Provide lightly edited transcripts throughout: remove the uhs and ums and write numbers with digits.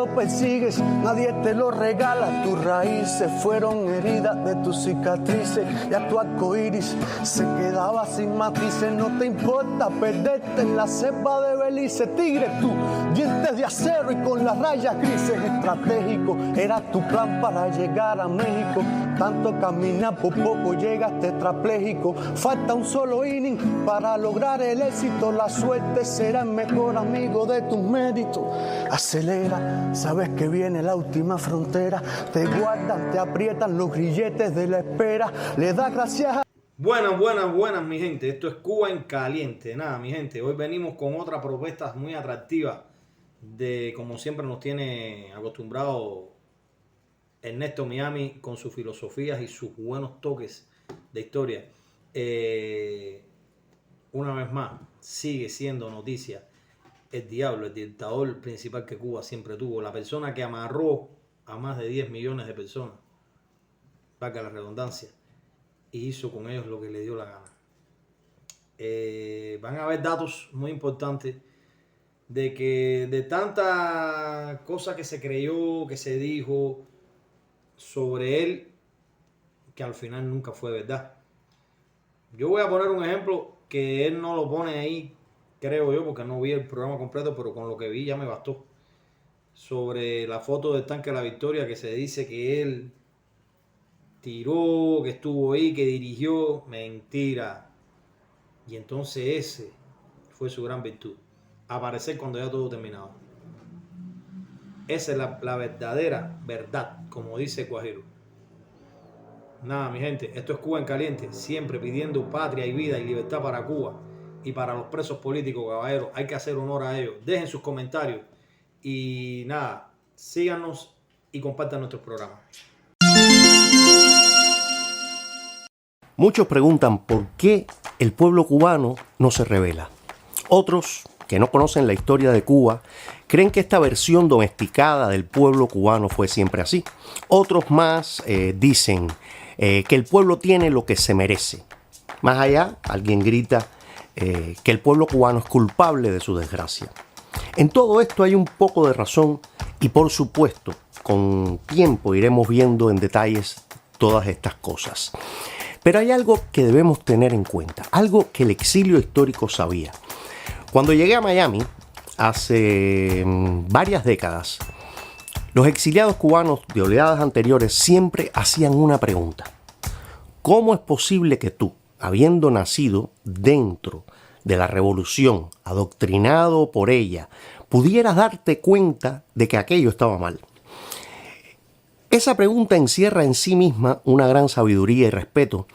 lo persigues, nadie te lo regala. Tus raíces fueron heridas de tus cicatrices, ya tu arco iris se quedaba sin matices. No te importa perderte en la cepa de Belice. Tigre, tú, dientes de acero y con las rayas grises. Estratégico era tu plan para llegar a México. Tanto caminar, por poco llegas tetrapléjico. Falta un solo inning para lograr el éxito. La suerte será el mejor amigo de tus méritos. Acelera, sabes que viene la última frontera. Te guardan, te aprietan los grilletes de la espera. Le das gracias a... Buenas, mi gente. Esto es Cuba en Caliente. Nada, mi gente, hoy venimos con otra propuesta muy atractiva de, como siempre nos tiene acostumbrado Ernesto Miami con sus filosofías y sus buenos toques de historia. Una vez más, sigue siendo noticia el diablo, el dictador principal que Cuba siempre tuvo, la persona que amarró a más de 10 millones de personas, valga la redundancia, y hizo con ellos lo que le dio la gana. Van a haber datos muy importantes de que de tantas cosas que se creyó, que se dijo sobre él, que al final nunca fue verdad. Yo voy a poner un ejemplo que él no lo pone ahí, creo yo, porque no vi el programa completo, pero con lo que vi ya me bastó. Sobre la foto del tanque de la Victoria, que se dice que él tiró, que estuvo ahí, que dirigió. Mentira. Y entonces ese fue su gran virtud, aparecer cuando ya todo terminaba. Esa es la verdadera verdad, como dice Guajiro. Nada, mi gente, esto es Cuba en Caliente, siempre pidiendo patria y vida y libertad para Cuba y para los presos políticos, caballeros. Hay que hacer honor a ellos. Dejen sus comentarios y nada, síganos y compartan nuestros programas. Muchos preguntan por qué el pueblo cubano no se rebela. Otros, que no conocen la historia de Cuba, creen que esta versión domesticada del pueblo cubano fue siempre así. Otros más dicen que el pueblo tiene lo que se merece. Más allá, alguien grita que el pueblo cubano es culpable de su desgracia. En todo esto hay un poco de razón y, por supuesto, con tiempo iremos viendo en detalles todas estas cosas. Pero hay algo que debemos tener en cuenta, algo que el exilio histórico sabía. Cuando llegué a Miami, hace varias décadas, los exiliados cubanos de oleadas anteriores siempre hacían una pregunta. ¿Cómo es posible que tú, habiendo nacido dentro de la revolución, adoctrinado por ella, pudieras darte cuenta de que aquello estaba mal? Esa pregunta encierra en sí misma una gran sabiduría y respeto,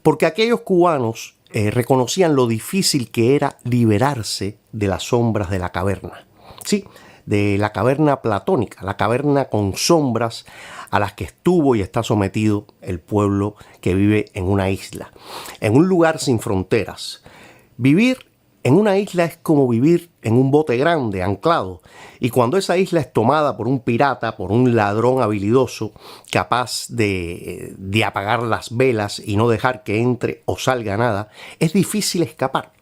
porque aquellos cubanos reconocían lo difícil que era liberarse de las sombras de la caverna. Sí, de la caverna platónica, la caverna con sombras a las que estuvo y está sometido el pueblo que vive en una isla, en un lugar sin fronteras. Vivir en una isla es como vivir en un bote grande, anclado, y cuando esa isla es tomada por un pirata, por un ladrón habilidoso, capaz de apagar las velas y no dejar que entre o salga nada, es difícil escapar.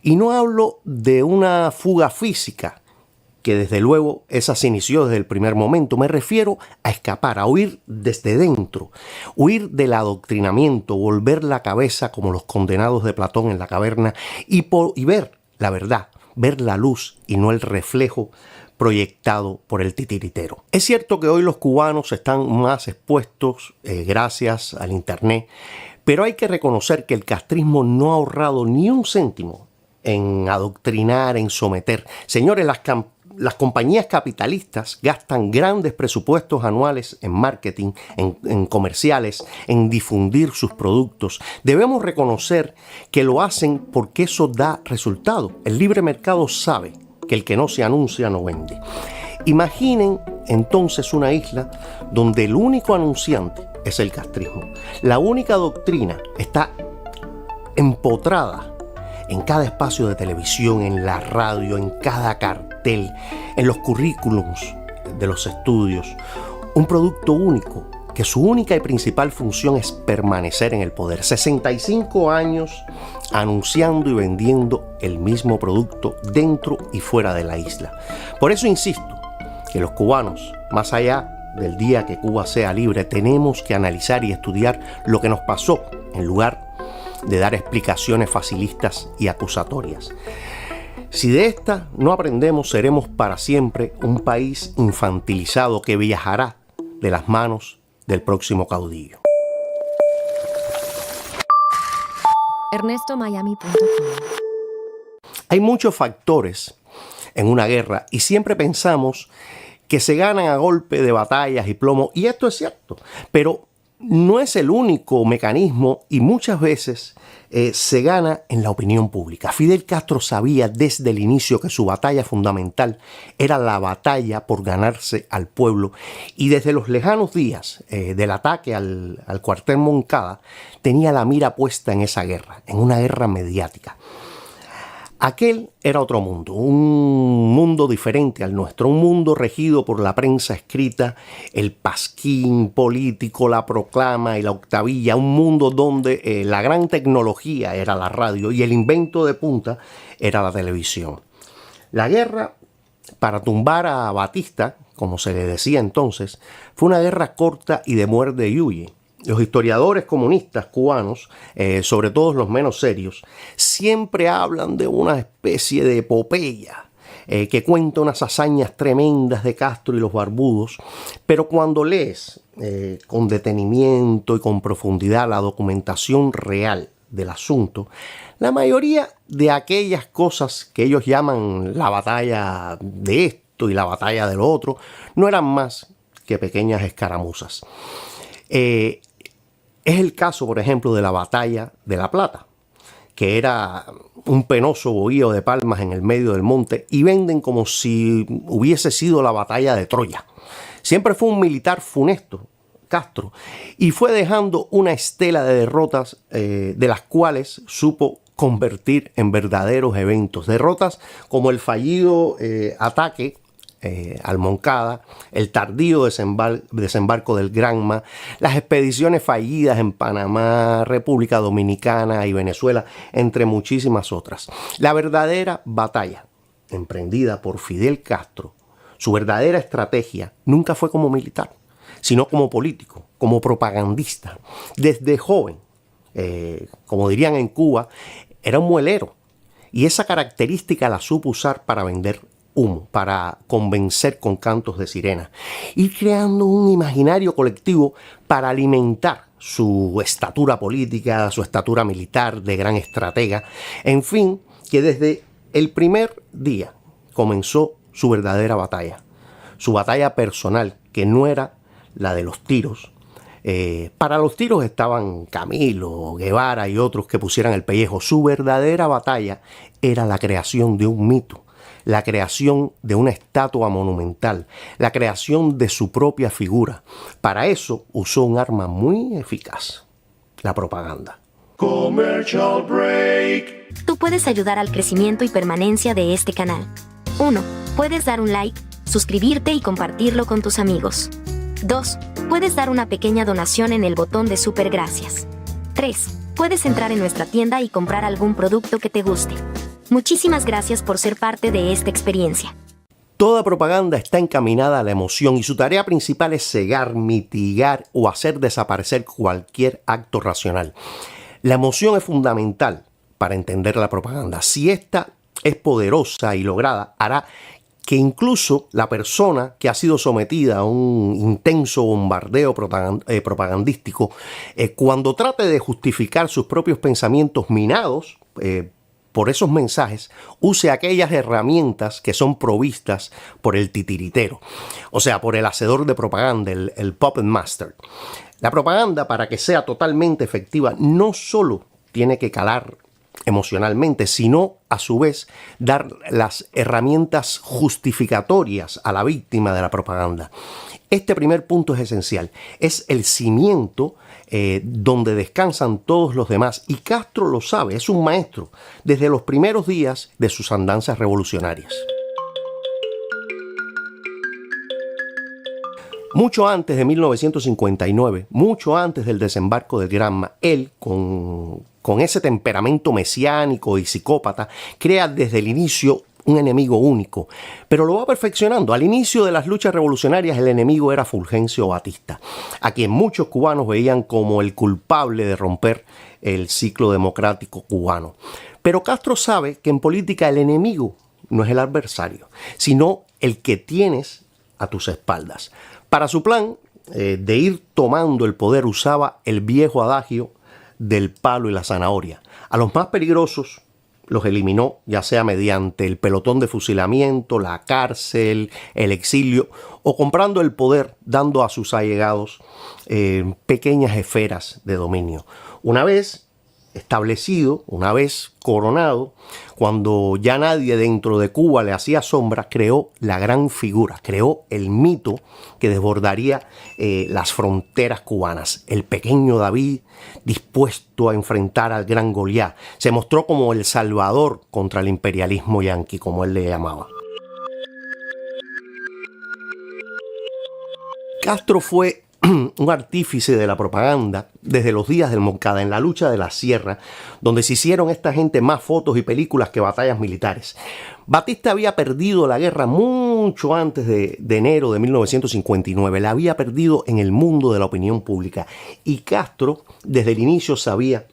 Y no hablo de una fuga física, que desde luego esa se inició desde el primer momento. Me refiero a escapar, a huir desde dentro, huir del adoctrinamiento, volver la cabeza como los condenados de Platón en la caverna y ver la verdad, ver la luz y no el reflejo proyectado por el titiritero. Es cierto que hoy los cubanos están más expuestos gracias al internet, pero hay que reconocer que el castrismo no ha ahorrado ni un céntimo en adoctrinar, en someter. Señores, las compañías capitalistas gastan grandes presupuestos anuales en marketing, en comerciales, en difundir sus productos. Debemos reconocer que lo hacen porque eso da resultado. El libre mercado sabe que el que no se anuncia no vende. Imaginen entonces una isla donde el único anunciante es el castrismo. La única doctrina está empotrada en cada espacio de televisión, en la radio, en cada cartel, en los currículums de los estudios. Un producto único, que su única y principal función es permanecer en el poder. 65 años anunciando y vendiendo el mismo producto dentro y fuera de la isla. Por eso insisto, que los cubanos, más allá del día que Cuba sea libre, tenemos que analizar y estudiar lo que nos pasó en lugar de dar explicaciones facilistas y acusatorias. Si de esta no aprendemos, seremos para siempre un país infantilizado que viajará de las manos del próximo caudillo. ErnestoMiami.com. Hay muchos factores en una guerra y siempre pensamos que se ganan a golpe de batallas y plomo, y esto es cierto, pero no es el único mecanismo y muchas veces se gana en la opinión pública. Fidel Castro sabía desde el inicio que su batalla fundamental era la batalla por ganarse al pueblo, y desde los lejanos días del ataque al cuartel Moncada tenía la mira puesta en esa guerra, en una guerra mediática. Aquel era otro mundo, un mundo diferente al nuestro, un mundo regido por la prensa escrita, el pasquín político, la proclama y la octavilla, un mundo donde la gran tecnología era la radio y el invento de punta era la televisión. La guerra para tumbar a Batista, como se le decía entonces, fue una guerra corta y de muerde y huye. Los historiadores comunistas cubanos, sobre todo los menos serios, siempre hablan de una especie de epopeya que cuenta unas hazañas tremendas de Castro y los barbudos, pero cuando lees con detenimiento y con profundidad la documentación real del asunto, la mayoría de aquellas cosas que ellos llaman la batalla de esto y la batalla de lo otro no eran más que pequeñas escaramuzas. Es el caso, por ejemplo, de la batalla de La Plata, que era un penoso bohío de palmas en el medio del monte, y venden como si hubiese sido la batalla de Troya. Siempre fue un militar funesto, Castro, y fue dejando una estela de derrotas de las cuales supo convertir en verdaderos eventos. Derrotas como el fallido ataque al Moncada, el tardío desembarco del Granma, las expediciones fallidas en Panamá, República Dominicana y Venezuela, entre muchísimas otras. La verdadera batalla emprendida por Fidel Castro, su verdadera estrategia, nunca fue como militar, sino como político, como propagandista. Desde joven, como dirían en Cuba, era un muelero, y esa característica la supo usar para vender humo, para convencer con cantos de sirena, ir creando un imaginario colectivo para alimentar su estatura política, su estatura militar de gran estratega. En fin, que desde el primer día comenzó su verdadera batalla, su batalla personal, que no era la de los tiros. Para los tiros estaban Camilo, Guevara y otros que pusieran el pellejo. Su verdadera batalla era la creación de un mito, la creación de una estatua monumental, la creación de su propia figura. Para eso usó un arma muy eficaz: la propaganda. Commercial break. Tú puedes ayudar al crecimiento y permanencia de este canal. 1. Puedes dar un like, suscribirte y compartirlo con tus amigos. 2. Puedes dar una pequeña donación en el botón de super gracias. 3. Puedes entrar en nuestra tienda y comprar algún producto que te guste. Muchísimas gracias por ser parte de esta experiencia. Toda propaganda está encaminada a la emoción y su tarea principal es cegar, mitigar o hacer desaparecer cualquier acto racional. La emoción es fundamental para entender la propaganda. Si esta es poderosa y lograda, hará que incluso la persona que ha sido sometida a un intenso bombardeo propagandístico, cuando trate de justificar sus propios pensamientos minados por esos mensajes, use aquellas herramientas que son provistas por el titiritero, o sea, por el hacedor de propaganda, el puppet master. La propaganda, para que sea totalmente efectiva, no solo tiene que calar emocionalmente, sino a su vez dar las herramientas justificatorias a la víctima de la propaganda. Este primer punto es esencial, es el cimiento donde descansan todos los demás, y Castro lo sabe, es un maestro desde los primeros días de sus andanzas revolucionarias. Mucho antes de 1959, mucho antes del desembarco del Granma, él, con ese temperamento mesiánico y psicópata, crea desde el inicio un enemigo único, pero lo va perfeccionando. Al inicio de las luchas revolucionarias el enemigo era Fulgencio Batista, a quien muchos cubanos veían como el culpable de romper el ciclo democrático cubano. Pero Castro sabe que en política el enemigo no es el adversario, sino el que tienes a tus espaldas. Para su plan de ir tomando el poder usaba el viejo adagio del palo y la zanahoria. A los más peligrosos los eliminó, ya sea mediante el pelotón de fusilamiento, la cárcel, el exilio, o comprando el poder, dando a sus allegados pequeñas esferas de dominio. Una vez establecido, una vez coronado, cuando ya nadie dentro de Cuba le hacía sombra, creó la gran figura, creó el mito que desbordaría las fronteras cubanas. El pequeño David, dispuesto a enfrentar al gran Goliat, se mostró como el salvador contra el imperialismo yanqui, como él le llamaba. Castro fue un artífice de la propaganda desde los días del Moncada, en la lucha de la Sierra, donde se hicieron esta gente más fotos y películas que batallas militares. Batista había perdido la guerra mucho antes de enero de 1959, la había perdido en el mundo de la opinión pública, y Castro desde el inicio sabía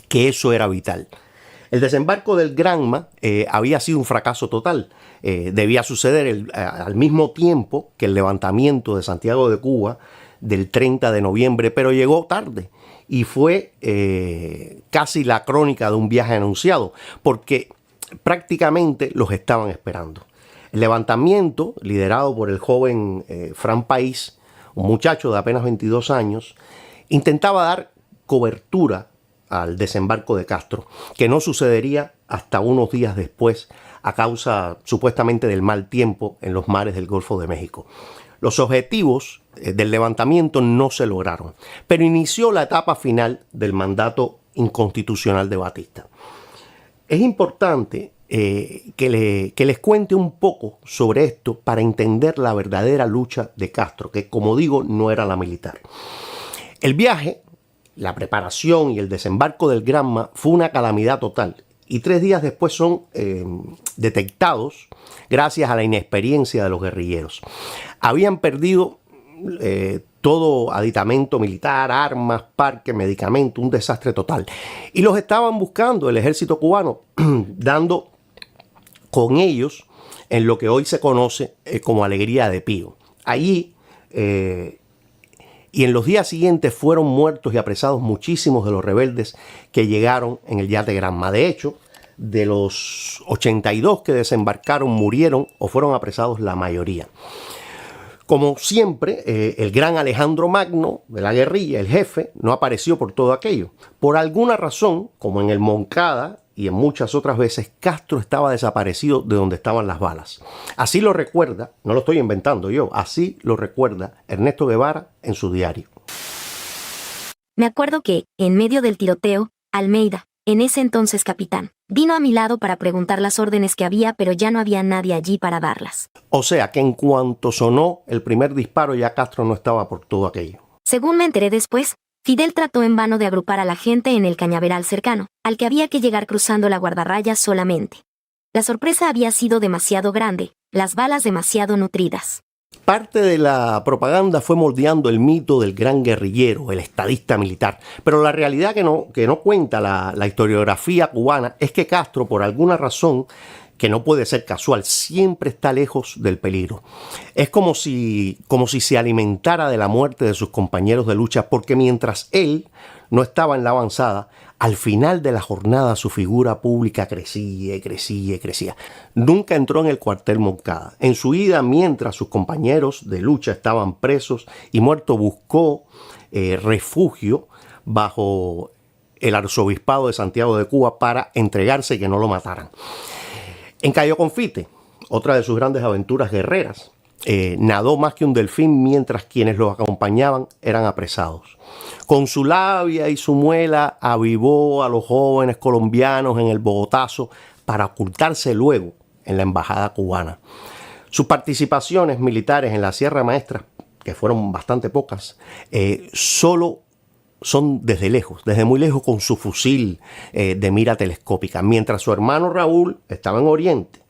que eso era vital. El desembarco del Granma había sido un fracaso total. Debía suceder al mismo tiempo que el levantamiento de Santiago de Cuba del 30 de noviembre, pero llegó tarde y fue casi la crónica de un viaje anunciado, porque prácticamente los estaban esperando. El levantamiento, liderado por el joven Fran País, un muchacho de apenas 22 años, intentaba dar cobertura al desembarco de Castro, que no sucedería hasta unos días después a causa supuestamente del mal tiempo en los mares del Golfo de México. Los objetivos del levantamiento no se lograron, pero inició la etapa final del mandato inconstitucional de Batista. Es importante que les cuente un poco sobre esto para entender la verdadera lucha de Castro, que como digo no era la militar. El viaje, la preparación y el desembarco del Granma fue una calamidad total, y 3 días después son detectados gracias a la inexperiencia de los guerrilleros. Habían perdido todo aditamento militar, armas, parques, medicamentos, un desastre total. Y los estaban buscando el ejército cubano, dando con ellos en lo que hoy se conoce como Alegría de Pío. Allí y en los días siguientes fueron muertos y apresados muchísimos de los rebeldes que llegaron en el yate Granma. De hecho, de los 82 que desembarcaron, murieron o fueron apresados la mayoría. Como siempre, el gran Alejandro Magno de la guerrilla, el jefe, no apareció por todo aquello. Por alguna razón, como en el Moncada y en muchas otras veces, Castro estaba desaparecido de donde estaban las balas. Así lo recuerda, no lo estoy inventando yo, así lo recuerda Ernesto Guevara en su diario. Me acuerdo que, en medio del tiroteo, Almeida, en ese entonces capitán, vino a mi lado para preguntar las órdenes que había, pero ya no había nadie allí para darlas. O sea que en cuanto sonó el primer disparo ya Castro no estaba por todo aquello. Según me enteré después, Fidel trató en vano de agrupar a la gente en el cañaveral cercano, al que había que llegar cruzando la guardarraya solamente. La sorpresa había sido demasiado grande, las balas demasiado nutridas. Parte de la propaganda fue moldeando el mito del gran guerrillero, el estadista militar. Pero la realidad que no cuenta la historiografía cubana es que Castro, por alguna razón que no puede ser casual, siempre está lejos del peligro. Es como si se alimentara de la muerte de sus compañeros de lucha, porque mientras él no estaba en la avanzada, al final de la jornada su figura pública crecía y crecía y crecía. Nunca entró en el cuartel Moncada. En su ida, mientras sus compañeros de lucha estaban presos y muertos, buscó refugio bajo el arzobispado de Santiago de Cuba para entregarse y que no lo mataran. En Cayo Confite, otra de sus grandes aventuras guerreras, nadó más que un delfín mientras quienes lo acompañaban eran apresados. Con su labia y su muela avivó a los jóvenes colombianos en el Bogotazo para ocultarse luego en la embajada cubana. Sus participaciones militares en la Sierra Maestra, que fueron bastante pocas, solo son desde lejos, desde muy lejos, con su fusil de mira telescópica. Mientras su hermano Raúl estaba en Oriente,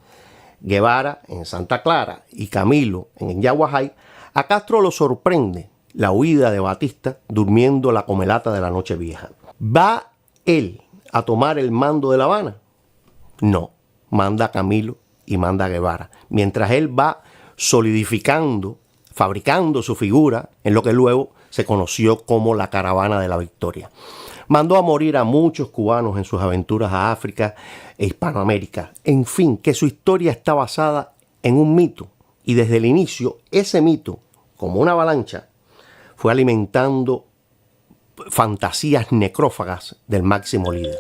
Guevara en Santa Clara y Camilo en Yaguajay, a Castro lo sorprende la huida de Batista durmiendo la comelata de la noche vieja. ¿Va él a tomar el mando de La Habana? No, manda a Camilo y manda a Guevara, mientras él va solidificando, fabricando su figura en lo que luego se conoció como la Caravana de la Victoria. Mandó a morir a muchos cubanos en sus aventuras a África e Hispanoamérica. En fin, que su historia está basada en un mito, y desde el inicio ese mito, como una avalancha, fue alimentando fantasías necrófagas del máximo líder.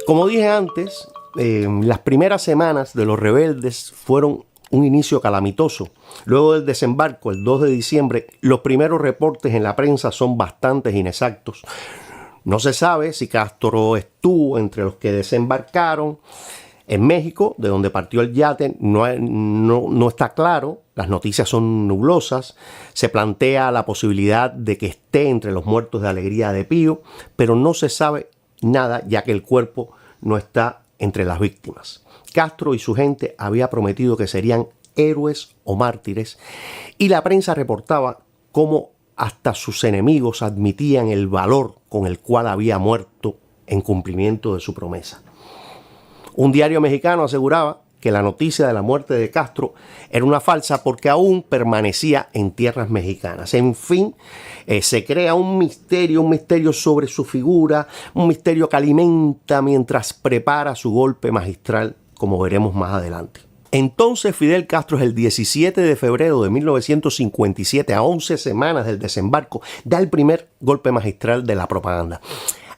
Como dije antes, las primeras semanas de los rebeldes fueron un inicio calamitoso. Luego del desembarco, el 2 de diciembre, los primeros reportes en la prensa son bastante inexactos. No se sabe si Castro estuvo entre los que desembarcaron. En México, de donde partió el yate, no está claro. Las noticias son nublosas. Se plantea la posibilidad de que esté entre los muertos de Alegría de Pío, pero no se sabe nada, ya que el cuerpo no está entre las víctimas. Castro y su gente había prometido que serían héroes o mártires, y la prensa reportaba cómo hasta sus enemigos admitían el valor con el cual había muerto en cumplimiento de su promesa. Un diario mexicano aseguraba que la noticia de la muerte de Castro era una falsa porque aún permanecía en tierras mexicanas. En fin, se crea un misterio sobre su figura, un misterio que alimenta mientras prepara su golpe magistral, como veremos más adelante. Entonces Fidel Castro, el 17 de febrero de 1957, a 11 semanas del desembarco, da el primer golpe magistral de la propaganda.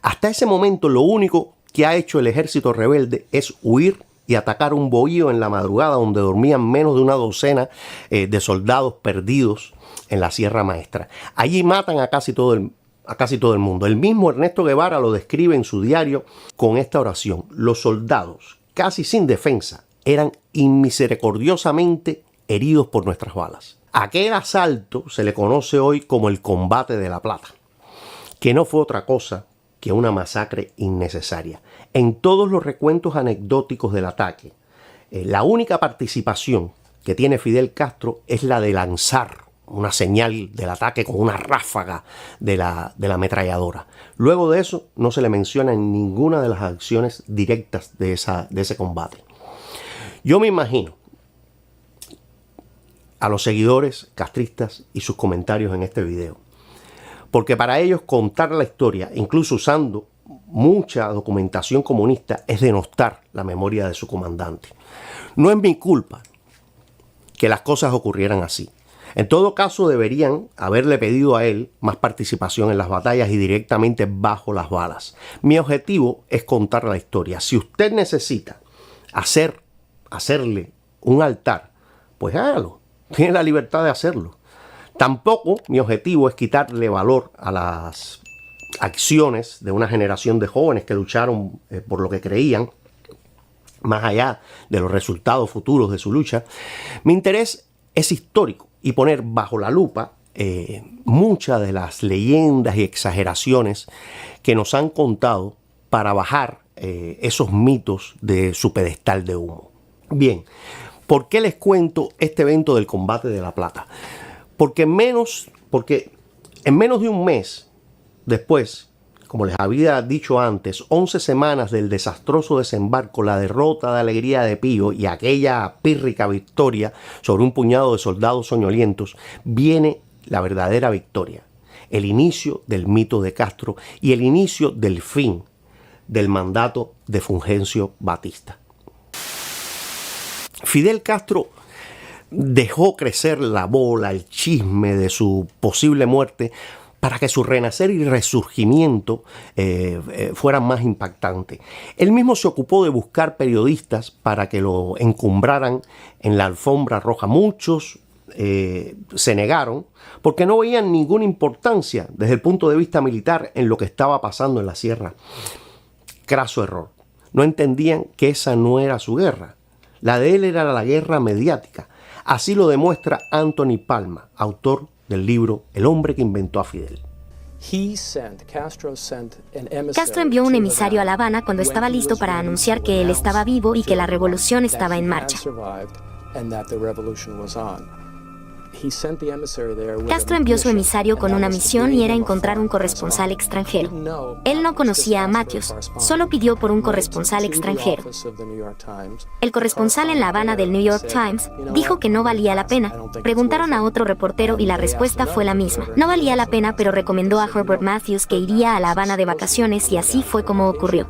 Hasta ese momento lo único que ha hecho el ejército rebelde es huir y atacar un bohío en la madrugada donde dormían menos de una docena de soldados perdidos en la Sierra Maestra. Allí matan a casi todo el mundo. El mismo Ernesto Guevara lo describe en su diario con esta oración: los soldados, casi sin defensa, eran inmisericordiosamente heridos por nuestras balas. Aquel asalto se le conoce hoy como el Combate de la Plata, que no fue otra cosa que una masacre innecesaria. En todos los recuentos anecdóticos del ataque, la única participación que tiene Fidel Castro es la de lanzar una señal del ataque con una ráfaga de la ametralladora. Luego de eso no se le menciona en ninguna de las acciones directas de ese combate. Yo me imagino a los seguidores castristas y sus comentarios en este video, porque para ellos contar la historia, incluso usando mucha documentación comunista, es denostar la memoria de su comandante. No es mi culpa que las cosas ocurrieran así. En todo caso, deberían haberle pedido a él más participación en las batallas y directamente bajo las balas. Mi objetivo es contar la historia. Si usted necesita hacerle un altar, pues hágalo. Tiene la libertad de hacerlo. Tampoco mi objetivo es quitarle valor a las acciones de una generación de jóvenes que lucharon por lo que creían, más allá de los resultados futuros de su lucha. Mi interés es histórico y poner bajo la lupa muchas de las leyendas y exageraciones que nos han contado para bajar esos mitos de su pedestal de humo. Bien, ¿por qué les cuento este evento del Combate de la Plata? Porque en menos de un mes después, como les había dicho antes, 11 semanas del desastroso desembarco, la derrota de Alegría de Pío y aquella pírrica victoria sobre un puñado de soldados soñolientos, viene la verdadera victoria, el inicio del mito de Castro y el inicio del fin del mandato de Fulgencio Batista. Fidel Castro dejó crecer la bola, el chisme de su posible muerte, para que su renacer y resurgimiento fueran más impactantes. Él mismo se ocupó de buscar periodistas para que lo encumbraran en la alfombra roja. Muchos se negaron porque no veían ninguna importancia desde el punto de vista militar en lo que estaba pasando en la sierra. Craso error. No entendían que esa no era su guerra. La de él era la guerra mediática. Así lo demuestra Anthony Palma, autor del libro El hombre que inventó a Fidel. Castro envió un emisario a La Habana cuando estaba listo para anunciar que él estaba vivo y que la revolución estaba en marcha. Castro envió su emisario con una misión y era encontrar un corresponsal extranjero. Él no conocía a Matthews, solo pidió por un corresponsal extranjero. El corresponsal en La Habana del New York Times dijo que no valía la pena. Preguntaron a otro reportero y la respuesta fue la misma. No valía la pena, pero recomendó a Herbert Matthews que iría a La Habana de vacaciones y así fue como ocurrió.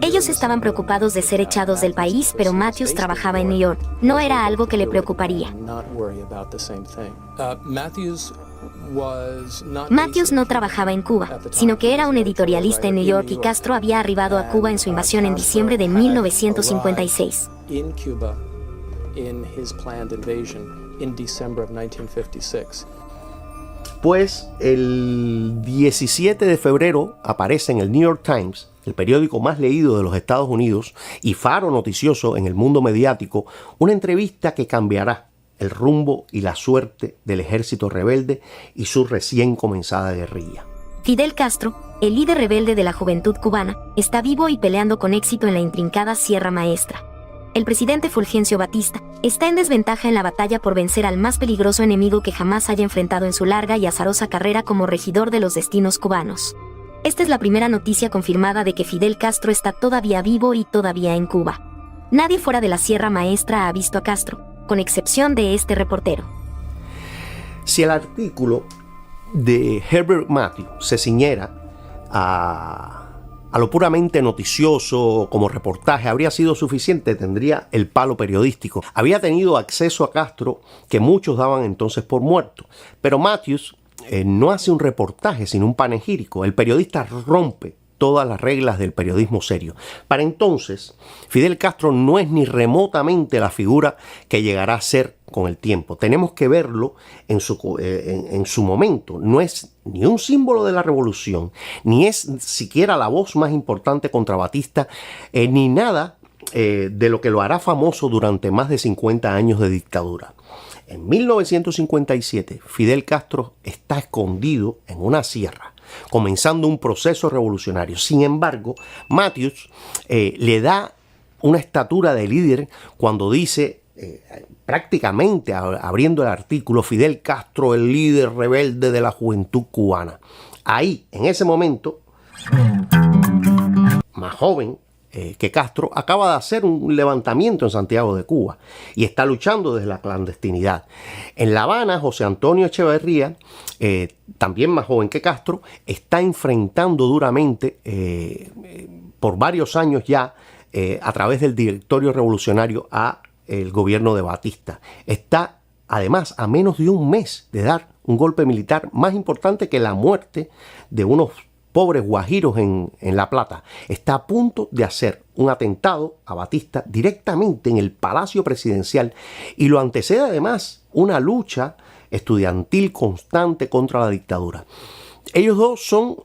Ellos estaban preocupados de ser echados del país, pero Matthews trabajaba en New York. No era algo que le preocuparía. Matthews no trabajaba en Cuba, sino que era un editorialista en New York y Castro había arribado a Cuba en su invasión en diciembre de 1956. Pues el 17 de febrero aparece en el New York Times, el periódico más leído de los Estados Unidos y faro noticioso en el mundo mediático, una entrevista que cambiará el rumbo y la suerte del ejército rebelde y su recién comenzada guerrilla. Fidel Castro, el líder rebelde de la juventud cubana, está vivo y peleando con éxito en la intrincada Sierra Maestra. El presidente Fulgencio Batista está en desventaja en la batalla por vencer al más peligroso enemigo que jamás haya enfrentado en su larga y azarosa carrera como regidor de los destinos cubanos. Esta es la primera noticia confirmada de que Fidel Castro está todavía vivo y todavía en Cuba. Nadie fuera de la Sierra Maestra ha visto a Castro, con excepción de este reportero. Si el artículo de Herbert Matthews se ciñera a lo puramente noticioso como reportaje, habría sido suficiente, tendría el palo periodístico. Había tenido acceso a Castro, que muchos daban entonces por muerto. Pero Matthews no hace un reportaje, sino un panegírico. El periodista rompe todas las reglas del periodismo serio. Para entonces, Fidel Castro no es ni remotamente la figura que llegará a ser con el tiempo. Tenemos que verlo en su momento. No es ni un símbolo de la revolución, ni es siquiera la voz más importante contra Batista, ni nada de lo que lo hará famoso durante más de 50 años de dictadura. En 1957, Fidel Castro está escondido en una sierra, comenzando un proceso revolucionario. Sin embargo, Matthews le da una estatura de líder cuando dice, prácticamente abriendo el artículo, Fidel Castro, el líder rebelde de la juventud cubana. Ahí, en ese momento, más joven que Castro, acaba de hacer un levantamiento en Santiago de Cuba y está luchando desde la clandestinidad. En La Habana, José Antonio Echeverría, también más joven que Castro, está enfrentando duramente por varios años ya a través del directorio revolucionario a el gobierno de Batista. Está además a menos de un mes de dar un golpe militar más importante que la muerte de unos pobres guajiros en La Plata. Está a punto de hacer un atentado a Batista directamente en el Palacio Presidencial y lo antecede además una lucha estudiantil constante contra la dictadura. Ellos dos son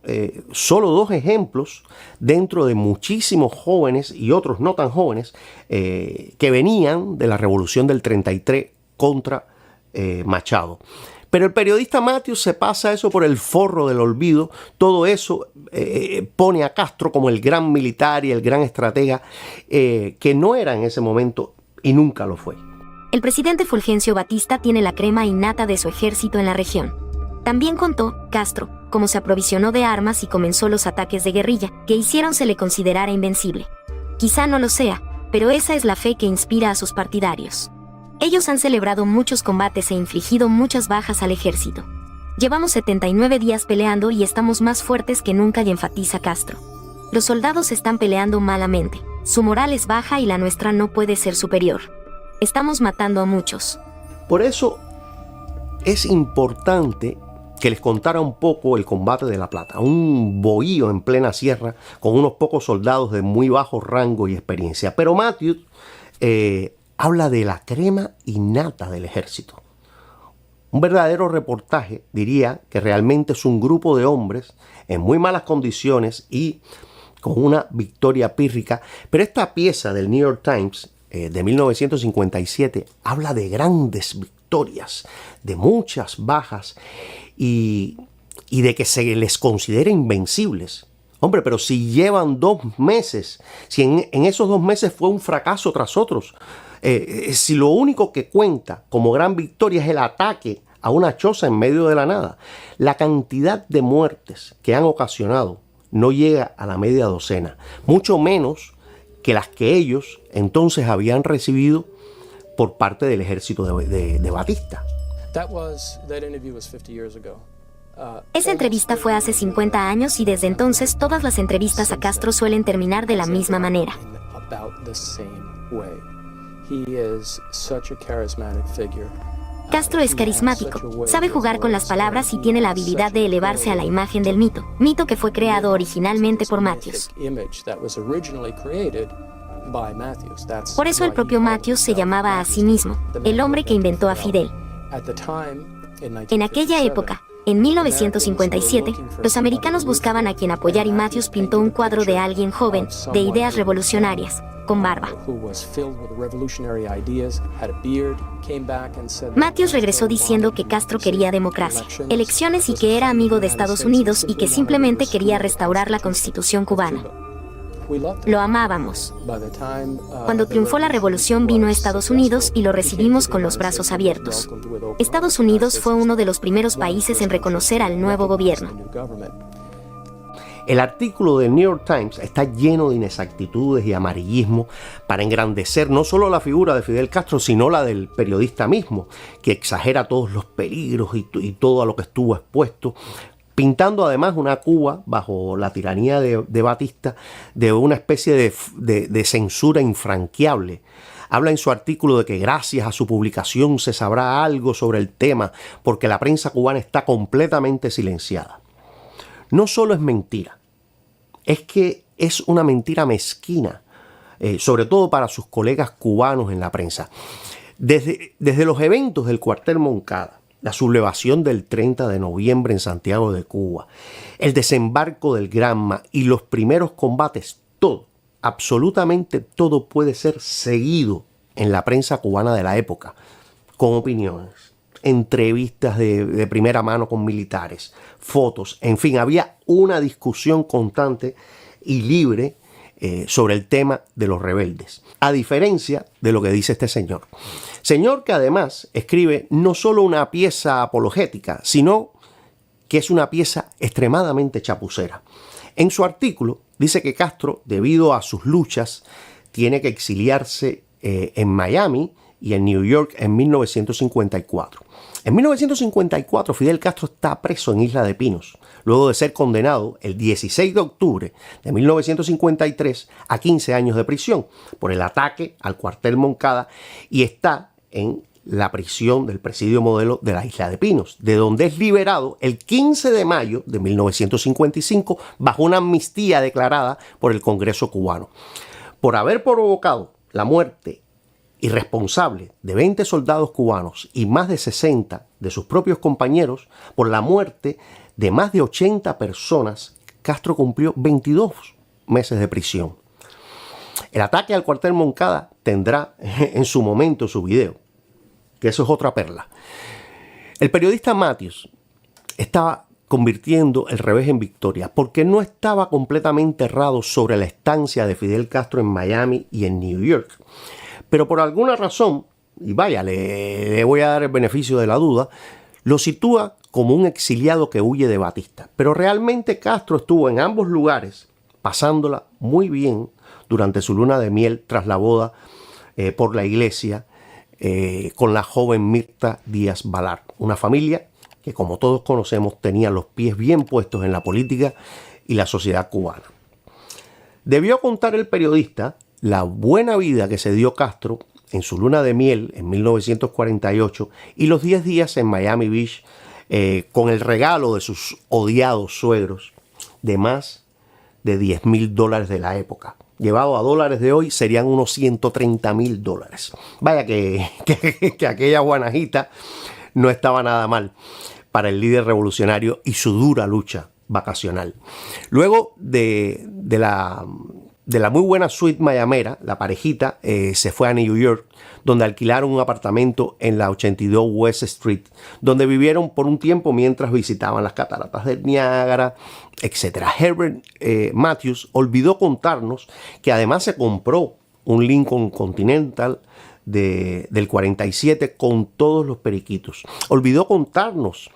solo dos ejemplos dentro de muchísimos jóvenes y otros no tan jóvenes que venían de la revolución del 33 contra Machado. Pero el periodista Matthews se pasa eso por el forro del olvido. Todo eso pone a Castro como el gran militar y el gran estratega que no era en ese momento y nunca lo fue. El presidente Fulgencio Batista tiene la crema innata de su ejército en la región. También contó Castro cómo se aprovisionó de armas y comenzó los ataques de guerrilla, que hicieron se le considerara invencible. Quizá no lo sea, pero esa es la fe que inspira a sus partidarios. Ellos han celebrado muchos combates e infligido muchas bajas al ejército. Llevamos 79 días peleando y estamos más fuertes que nunca, y enfatiza Castro. Los soldados están peleando malamente, su moral es baja y la nuestra no puede ser superior. Estamos matando a muchos. Por eso es importante que les contara un poco el combate de La Plata, un bohío en plena sierra con unos pocos soldados de muy bajo rango y experiencia. Pero Matthews habla de la crema innata del ejército. Un verdadero reportaje, diría, que realmente es un grupo de hombres en muy malas condiciones y con una victoria pírrica. Pero esta pieza del New York Times de 1957 habla de grandes victorias victorias, de muchas bajas y de que se les considere invencibles. Hombre, pero si llevan 2 meses, si en esos 2 meses fue un fracaso tras otros, si lo único que cuenta como gran victoria es el ataque a una choza en medio de la nada, la cantidad de muertes que han ocasionado no llega a la media docena, mucho menos que las que ellos entonces habían recibido por parte del ejército de Batista. Esa entrevista fue hace 50 años y desde entonces todas las entrevistas a Castro suelen terminar de la misma manera. Castro es carismático, sabe jugar con las palabras y tiene la habilidad de elevarse a la imagen del mito que fue creado originalmente por Matthews. Por eso el propio Matthews se llamaba a sí mismo, el hombre que inventó a Fidel. En aquella época, en 1957, los americanos buscaban a quien apoyar y Matthews pintó un cuadro de alguien joven, de ideas revolucionarias, con barba. Matthews regresó diciendo que Castro quería democracia, elecciones y que era amigo de Estados Unidos y que simplemente quería restaurar la Constitución cubana. Lo amábamos. Cuando triunfó la revolución vino a Estados Unidos y lo recibimos con los brazos abiertos. Estados Unidos fue uno de los primeros países en reconocer al nuevo gobierno. El artículo del New York Times está lleno de inexactitudes y amarillismo para engrandecer no solo la figura de Fidel Castro, sino la del periodista mismo, que exagera todos los peligros y todo a lo que estuvo expuesto, pintando además una Cuba bajo la tiranía de Batista de una especie de censura infranqueable. Habla en su artículo de que gracias a su publicación se sabrá algo sobre el tema porque la prensa cubana está completamente silenciada. No solo es mentira, es que es una mentira mezquina, sobre todo para sus colegas cubanos en la prensa. Desde los eventos del cuartel Moncada, la sublevación del 30 de noviembre en Santiago de Cuba, el desembarco del Granma y los primeros combates, todo, absolutamente todo puede ser seguido en la prensa cubana de la época, con opiniones, entrevistas de primera mano con militares, fotos, en fin, había una discusión constante y libre sobre el tema de los rebeldes, a diferencia de lo que dice este señor. Señor que además escribe no solo una pieza apologética, sino que es una pieza extremadamente chapucera. En su artículo dice que Castro, debido a sus luchas, tiene que exiliarse en Miami y en New York en 1954. En 1954 Fidel Castro está preso en Isla de Pinos, luego de ser condenado el 16 de octubre de 1953 a 15 años de prisión por el ataque al cuartel Moncada y está en la prisión del presidio modelo de la Isla de Pinos, de donde es liberado el 15 de mayo de 1955 bajo una amnistía declarada por el Congreso cubano. Por haber provocado la muerte irresponsable de 20 soldados cubanos y más de 60 de sus propios compañeros, por la muerte de más de 80 personas, Castro cumplió 22 meses de prisión. El ataque al cuartel Moncada tendrá en su momento su video, que eso es otra perla. El periodista Matthews estaba convirtiendo el revés en victoria porque no estaba completamente errado sobre la estancia de Fidel Castro en Miami y en New York. Pero por alguna razón, y vaya, le voy a dar el beneficio de la duda, lo sitúa como un exiliado que huye de Batista. Pero realmente Castro estuvo en ambos lugares pasándola muy bien durante su luna de miel tras la boda por la iglesia con la joven Mirta Díaz Balart. Una familia que, como todos conocemos, tenía los pies bien puestos en la política y la sociedad cubana. Debió contar el periodista la buena vida que se dio Castro en su luna de miel en 1948 y los 10 días en Miami Beach con el regalo de sus odiados suegros de más de $10,000 de la época. Llevado a dólares de hoy serían unos $130,000. Vaya que aquella guanajita no estaba nada mal para el líder revolucionario y su dura lucha vacacional. Luego de de la muy buena suite mayamera, la parejita se fue a New York, donde alquilaron un apartamento en la 82 West Street, donde vivieron por un tiempo mientras visitaban las cataratas del Niágara, etc. Herbert Matthews olvidó contarnos que además se compró un Lincoln Continental del 47 con todos los periquitos. Olvidó contarnos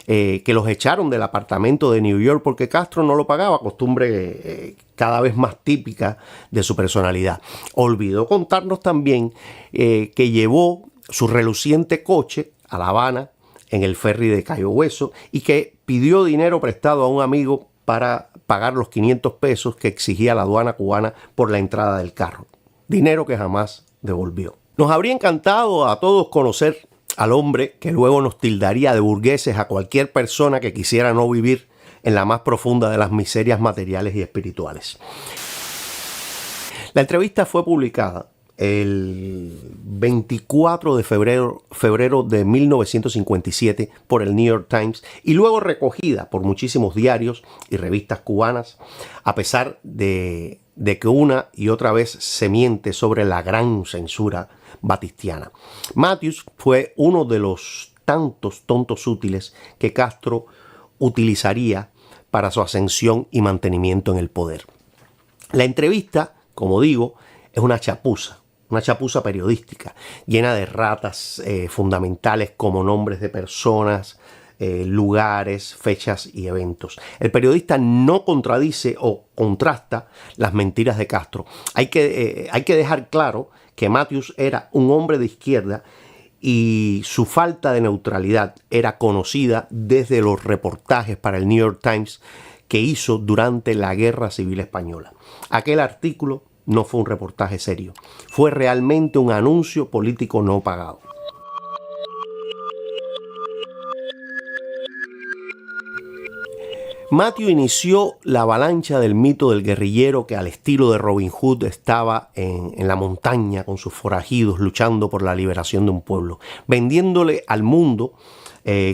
que los echaron del apartamento de New York porque Castro no lo pagaba, costumbre cada vez más típica de su personalidad. Olvidó contarnos también que llevó su reluciente coche a La Habana en el ferry de Cayo Hueso y que pidió dinero prestado a un amigo para pagar los 500 pesos que exigía la aduana cubana por la entrada del carro. Dinero que jamás devolvió. Nos habría encantado a todos conocer al hombre que luego nos tildaría de burgueses a cualquier persona que quisiera no vivir en la más profunda de las miserias materiales y espirituales. La entrevista fue publicada el 24 de febrero de 1957 por el New York Times y luego recogida por muchísimos diarios y revistas cubanas, a pesar de que una y otra vez se miente sobre la gran censura batistiana. Matthews fue uno de los tantos tontos útiles que Castro utilizaría para su ascensión y mantenimiento en el poder. La entrevista, como digo, es una chapuza periodística, llena de erratas fundamentales como nombres de personas, lugares, fechas y eventos. El periodista no contradice o contrasta las mentiras de Castro. Hay que dejar claro que Matthews era un hombre de izquierda y su falta de neutralidad era conocida desde los reportajes para el New York Times que hizo durante la Guerra Civil Española. Aquel artículo no fue un reportaje serio, fue realmente un anuncio político no pagado. Matthews inició la avalancha del mito del guerrillero que al estilo de Robin Hood estaba en la montaña con sus forajidos luchando por la liberación de un pueblo, vendiéndole al mundo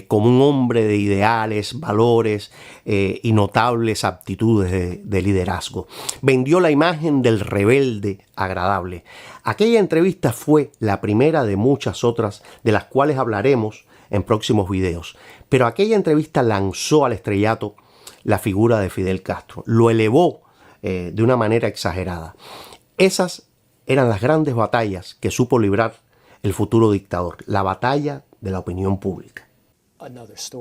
como un hombre de ideales, valores y notables aptitudes de liderazgo. Vendió la imagen del rebelde agradable. Aquella entrevista fue la primera de muchas otras de las cuales hablaremos en próximos videos, pero aquella entrevista lanzó al estrellato la figura de Fidel Castro, lo elevó de una manera exagerada. Esas eran las grandes batallas que supo librar el futuro dictador, la batalla de la opinión pública.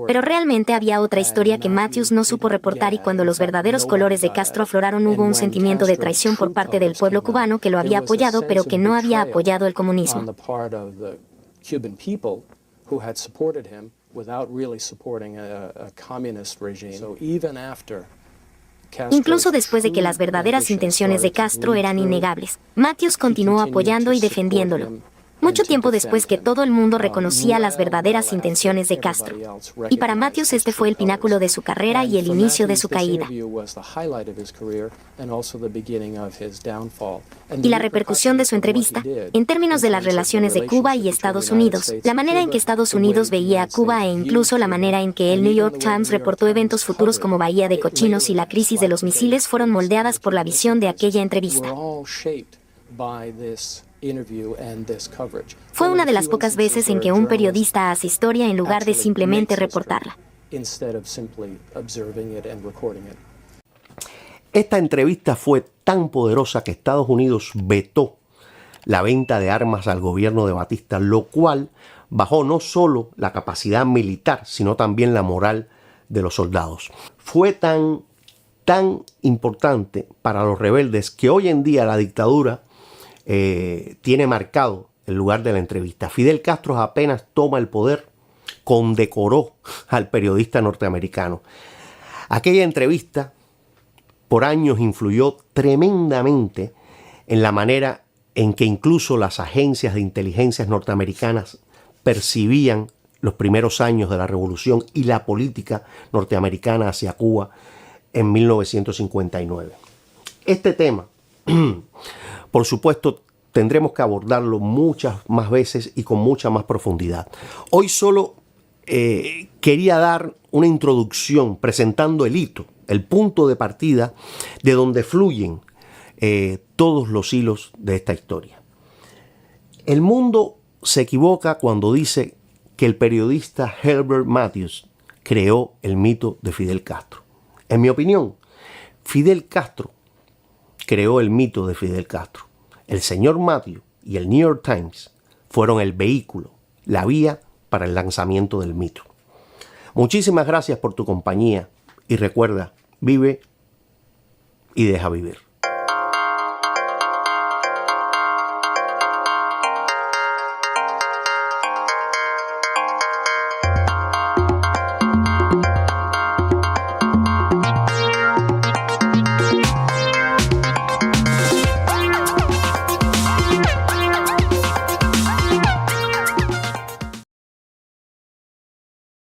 Pero realmente había otra historia que Matthews no supo reportar y cuando los verdaderos colores de Castro afloraron hubo un sentimiento de traición por parte del pueblo cubano que lo había apoyado pero que no había apoyado el comunismo. Incluso después de que las verdaderas intenciones de Castro eran innegables, Matthews continuó apoyando y defendiéndolo. Mucho tiempo después que todo el mundo reconocía las verdaderas intenciones de Castro. Y para Matthews este fue el pináculo de su carrera y el inicio de su caída. Y la repercusión de su entrevista, en términos de las relaciones de Cuba y Estados Unidos, la manera en que Estados Unidos veía a Cuba e incluso la manera en que el New York Times reportó eventos futuros como Bahía de Cochinos y la crisis de los misiles fueron moldeadas por la visión de aquella entrevista. Fue una de las pocas veces en que un periodista hace historia en lugar de simplemente reportarla. Esta entrevista fue tan poderosa que Estados Unidos vetó la venta de armas al gobierno de Batista, lo cual bajó no solo la capacidad militar, sino también la moral de los soldados. Fue tan importante para los rebeldes que hoy en día la dictadura tiene marcado el lugar de la entrevista. Fidel Castro apenas toma el poder, condecoró al periodista norteamericano. Aquella entrevista por años influyó tremendamente en la manera en que incluso las agencias de inteligencia norteamericanas percibían los primeros años de la revolución y la política norteamericana hacia Cuba en 1959. Este tema por supuesto, tendremos que abordarlo muchas más veces y con mucha más profundidad. Hoy solo quería dar una introducción presentando el hito, el punto de partida de donde fluyen todos los hilos de esta historia. El mundo se equivoca cuando dice que el periodista Herbert Matthews creó el mito de Fidel Castro. En mi opinión, Fidel Castro creó el mito de Fidel Castro. El señor Matthews y el New York Times fueron el vehículo, la vía para el lanzamiento del mito. Muchísimas gracias por tu compañía y recuerda, vive y deja vivir.